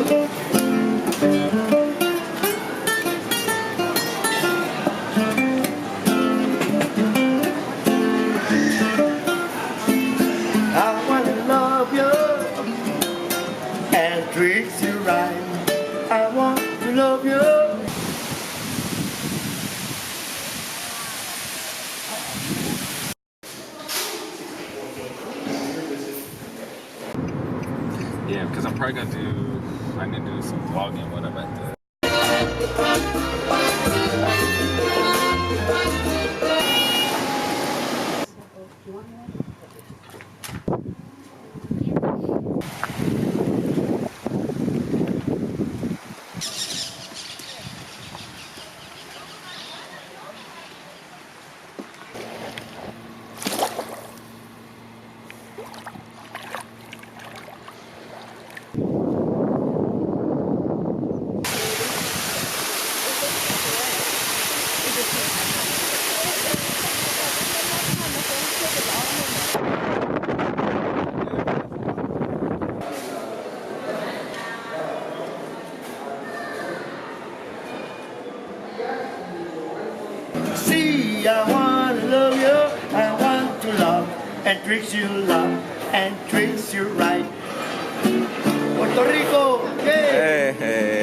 I wanna love you and treat you right. I want to love you. Yeah, because I'm probably I need to do some vlogging when I'm at the. See, I want to love you, I want to love and treat you love and treat you right. Puerto Rico, yeah. Hey, hey.